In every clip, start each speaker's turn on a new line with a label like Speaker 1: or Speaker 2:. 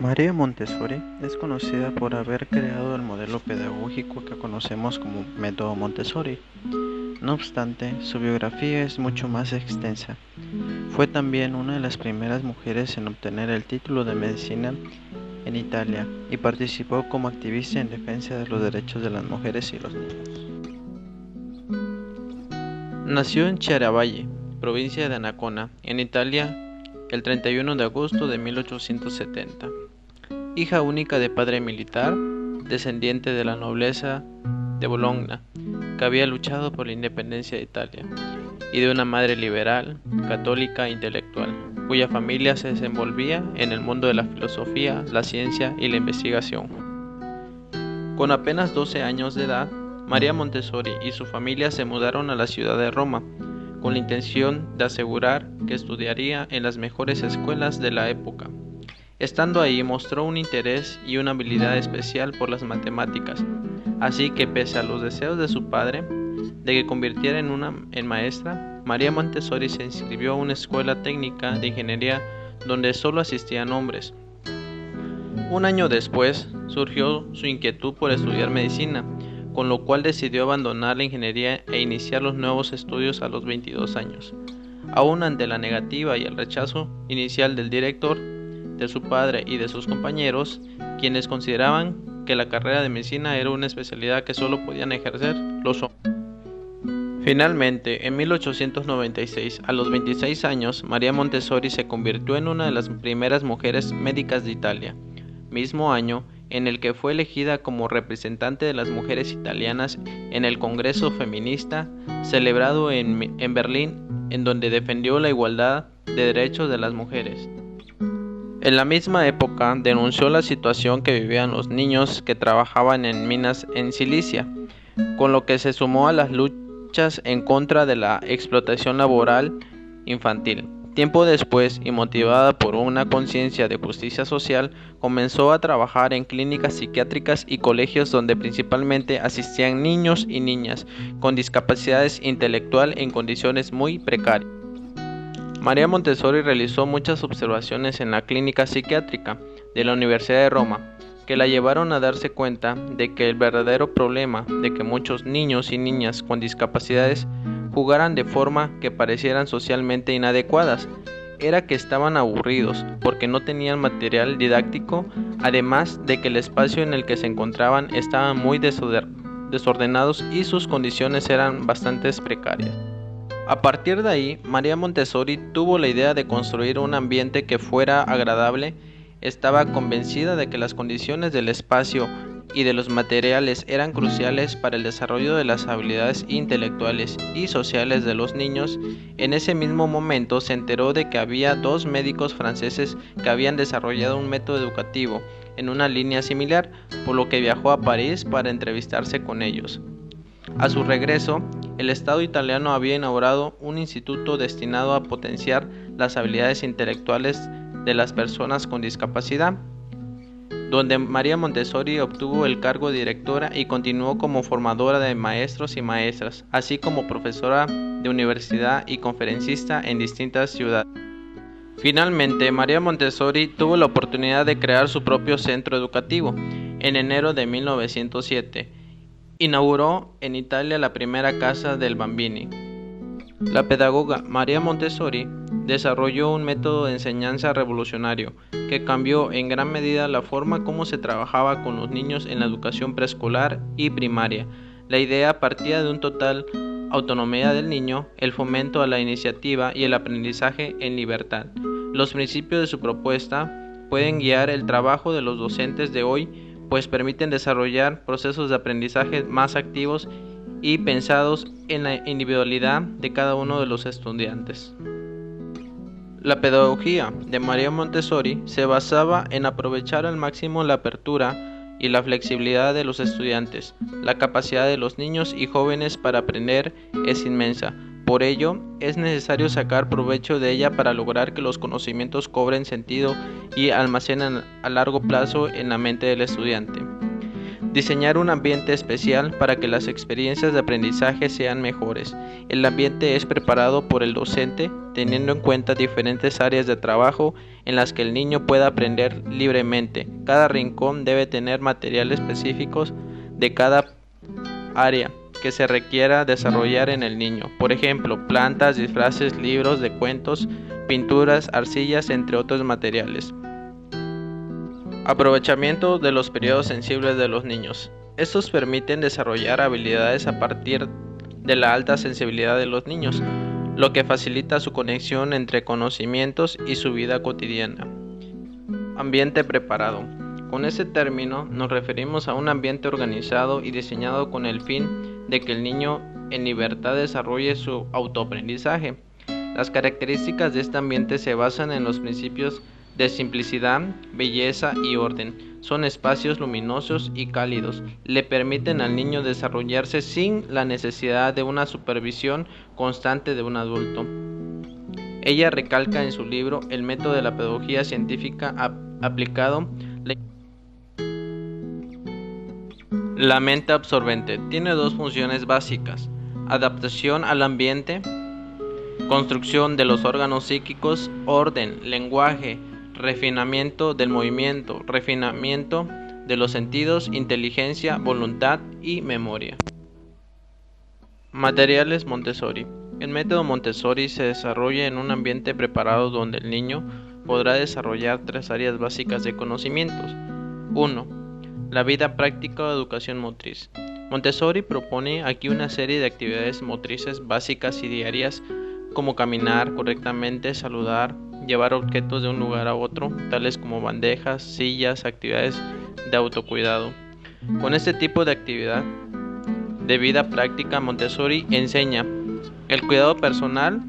Speaker 1: María Montessori es conocida por haber creado el modelo pedagógico que conocemos como método Montessori. No obstante, su biografía es mucho más extensa. Fue también una de las primeras mujeres en obtener el título de medicina en Italia y participó como activista en defensa de los derechos de las mujeres y los niños. Nació en Chiaravalle, provincia de Ancona, en Italia, el 31 de agosto de 1870. Hija única de padre militar, descendiente de la nobleza de Bologna, que había luchado por la independencia de Italia, y de una madre liberal, católica e intelectual, cuya familia se desenvolvía en el mundo de la filosofía, la ciencia y la investigación. Con apenas 12 años de edad, María Montessori y su familia se mudaron a la ciudad de Roma, con la intención de asegurar que estudiaría en las mejores escuelas de la época. Estando ahí mostró un interés y una habilidad especial por las matemáticas, así que pese a los deseos de su padre de que convirtiera en maestra, María Montessori se inscribió a una escuela técnica de ingeniería donde solo asistían hombres. Un año después surgió su inquietud por estudiar medicina, con lo cual decidió abandonar la ingeniería e iniciar los nuevos estudios a los 22 años. Aún ante la negativa y el rechazo inicial del director, de su padre y de sus compañeros, quienes consideraban que la carrera de medicina era una especialidad que solo podían ejercer los hombres. Finalmente, en 1896, a los 26 años, María Montessori se convirtió en una de las primeras mujeres médicas de Italia, mismo año en el que fue elegida como representante de las mujeres italianas en el Congreso Feminista celebrado en Berlín, en donde defendió la igualdad de derechos de las mujeres. En la misma época denunció la situación que vivían los niños que trabajaban en minas en Silicia, con lo que se sumó a las luchas en contra de la explotación laboral infantil. Tiempo después, y motivada por una conciencia de justicia social, comenzó a trabajar en clínicas psiquiátricas y colegios donde principalmente asistían niños y niñas con discapacidades intelectual en condiciones muy precarias. María Montessori realizó muchas observaciones en la clínica psiquiátrica de la Universidad de Roma, que la llevaron a darse cuenta de que el verdadero problema de que muchos niños y niñas con discapacidades jugaran de forma que parecieran socialmente inadecuadas era que estaban aburridos porque no tenían material didáctico, además de que el espacio en el que se encontraban estaba muy desordenados y sus condiciones eran bastante precarias. A partir de ahí, María Montessori tuvo la idea de construir un ambiente que fuera agradable. Estaba convencida de que las condiciones del espacio y de los materiales eran cruciales para el desarrollo de las habilidades intelectuales y sociales de los niños. En ese mismo momento se enteró de que había dos médicos franceses que habían desarrollado un método educativo en una línea similar, por lo que viajó a París para entrevistarse con ellos. A su regreso, el Estado italiano había inaugurado un instituto destinado a potenciar las habilidades intelectuales de las personas con discapacidad, donde María Montessori obtuvo el cargo de directora y continuó como formadora de maestros y maestras, así como profesora de universidad y conferencista en distintas ciudades. Finalmente, María Montessori tuvo la oportunidad de crear su propio centro educativo. En enero de 1907, inauguró en Italia la primera casa del Bambini. La pedagoga María Montessori desarrolló un método de enseñanza revolucionario que cambió en gran medida la forma como se trabajaba con los niños en la educación preescolar y primaria. La idea partía de una total autonomía del niño, el fomento a la iniciativa y el aprendizaje en libertad. Los principios de su propuesta pueden guiar el trabajo de los docentes de hoy, pues permiten desarrollar procesos de aprendizaje más activos y pensados en la individualidad de cada uno de los estudiantes. La pedagogía de María Montessori se basaba en aprovechar al máximo la apertura y la flexibilidad de los estudiantes. La capacidad de los niños y jóvenes para aprender es inmensa. Por ello, es necesario sacar provecho de ella para lograr que los conocimientos cobren sentido y almacenen a largo plazo en la mente del estudiante. Diseñar un ambiente especial para que las experiencias de aprendizaje sean mejores. El ambiente es preparado por el docente, teniendo en cuenta diferentes áreas de trabajo en las que el niño pueda aprender libremente. Cada rincón debe tener materiales específicos de cada área que se requiera desarrollar en el niño. Por ejemplo, plantas, disfraces, libros de cuentos, pinturas, arcillas, entre otros materiales. Aprovechamiento de los periodos sensibles de los niños. Estos permiten desarrollar habilidades a partir de la alta sensibilidad de los niños, lo que facilita su conexión entre conocimientos y su vida cotidiana. Ambiente preparado. Con este término nos referimos a un ambiente organizado y diseñado con el fin de que el niño en libertad desarrolle su autoaprendizaje. Las características de este ambiente se basan en los principios de simplicidad, belleza y orden. Son espacios luminosos y cálidos. Le permiten al niño desarrollarse sin la necesidad de una supervisión constante de un adulto. Ella recalca en su libro El método de la pedagogía científica aplicado. La mente absorbente tiene dos funciones básicas: adaptación al ambiente, construcción de los órganos psíquicos, orden, lenguaje, refinamiento del movimiento, refinamiento de los sentidos, inteligencia, voluntad y memoria. Materiales Montessori. El método Montessori se desarrolla en un ambiente preparado donde el niño podrá desarrollar tres áreas básicas de conocimientos. 1. La vida práctica o educación motriz. Montessori propone aquí una serie de actividades motrices básicas y diarias como caminar correctamente, saludar, llevar objetos de un lugar a otro, tales como bandejas, sillas, actividades de autocuidado. Con este tipo de actividad de vida práctica, Montessori enseña el cuidado personal,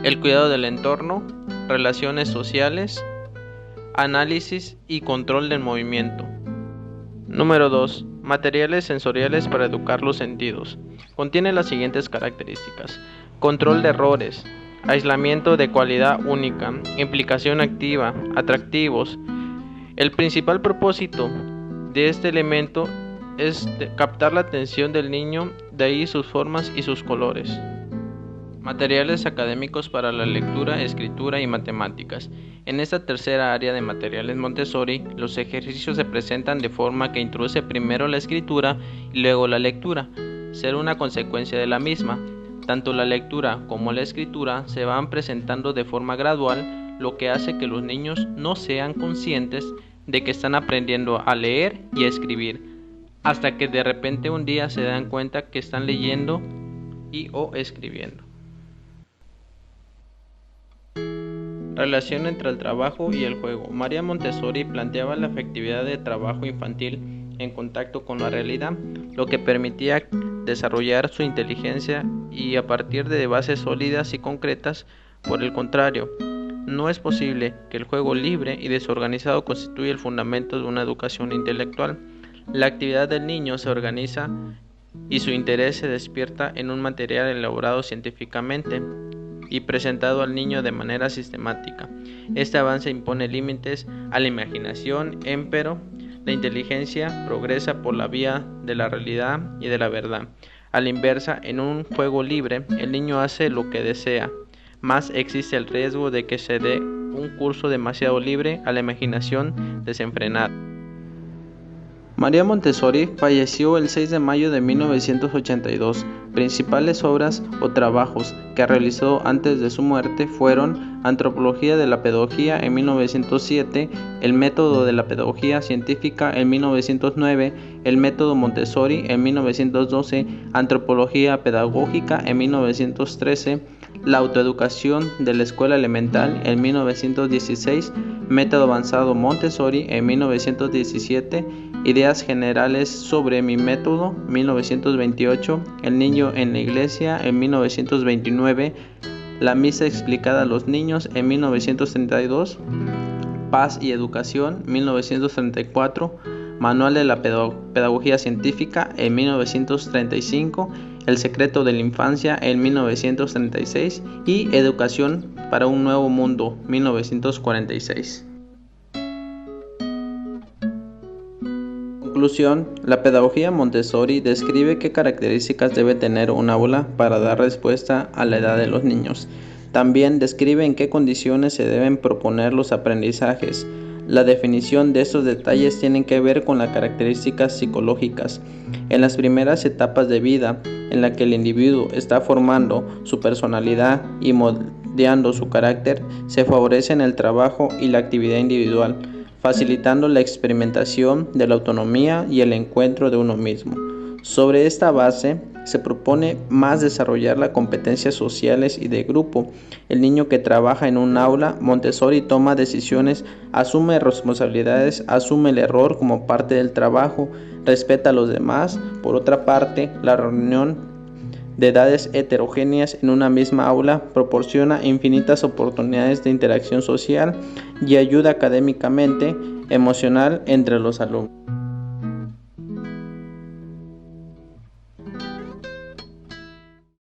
Speaker 1: el cuidado del entorno, relaciones sociales, análisis y control del movimiento. Número 2. Materiales sensoriales para educar los sentidos. Contiene las siguientes características: control de errores, aislamiento de cualidad única, implicación activa, atractivos. El principal propósito de este elemento es captar la atención del niño, de ahí sus formas y sus colores. Materiales académicos para la lectura, escritura y matemáticas. En esta tercera área de materiales Montessori, los ejercicios se presentan de forma que introduce primero la escritura y luego la lectura, ser una consecuencia de la misma. Tanto la lectura como la escritura se van presentando de forma gradual, lo que hace que los niños no sean conscientes de que están aprendiendo a leer y a escribir, hasta que de repente un día se dan cuenta que están leyendo y o escribiendo. Relación entre el trabajo y el juego. María Montessori planteaba la efectividad de trabajo infantil en contacto con la realidad, lo que permitía desarrollar su inteligencia y a partir de bases sólidas y concretas. Por el contrario, no es posible que el juego libre y desorganizado constituya el fundamento de una educación intelectual. La actividad del niño se organiza y su interés se despierta en un material elaborado científicamente y presentado al niño de manera sistemática. Este avance impone límites a la imaginación, empero la inteligencia progresa por la vía de la realidad y de la verdad. A la inversa, en un juego libre, el niño hace lo que desea, mas existe el riesgo de que se dé un curso demasiado libre a la imaginación desenfrenada. María Montessori falleció el 6 de mayo de 1982. Principales obras o trabajos que realizó antes de su muerte fueron Antropología de la Pedagogía en 1907, El método de la pedagogía científica en 1909, El método Montessori en 1912, Antropología pedagógica en 1913, La autoeducación de la escuela elemental en 1916, Método avanzado Montessori en 1917, Ideas generales sobre mi método 1928, El niño en la iglesia en 1929, La misa explicada a los niños en 1932, Paz y educación 1934, Manual de la pedagogía científica en 1935, El secreto de la infancia en 1936 y Educación para un nuevo mundo 1946. Conclusión: la pedagogía Montessori describe qué características debe tener un aula para dar respuesta a la edad de los niños. También describe en qué condiciones se deben proponer los aprendizajes. La definición de estos detalles tiene que ver con las características psicológicas. En las primeras etapas de vida, en la que el individuo está formando su personalidad y moldeando su carácter, se favorecen el trabajo y la actividad individual, facilitando la experimentación de la autonomía y el encuentro de uno mismo. Sobre esta base, se propone más desarrollar las competencias sociales y de grupo. El niño que trabaja en un aula Montessori toma decisiones, asume responsabilidades, asume el error como parte del trabajo, respeta a los demás. Por otra parte, la reunión de edades heterogéneas en una misma aula proporciona infinitas oportunidades de interacción social y ayuda académicamente, emocional entre los alumnos.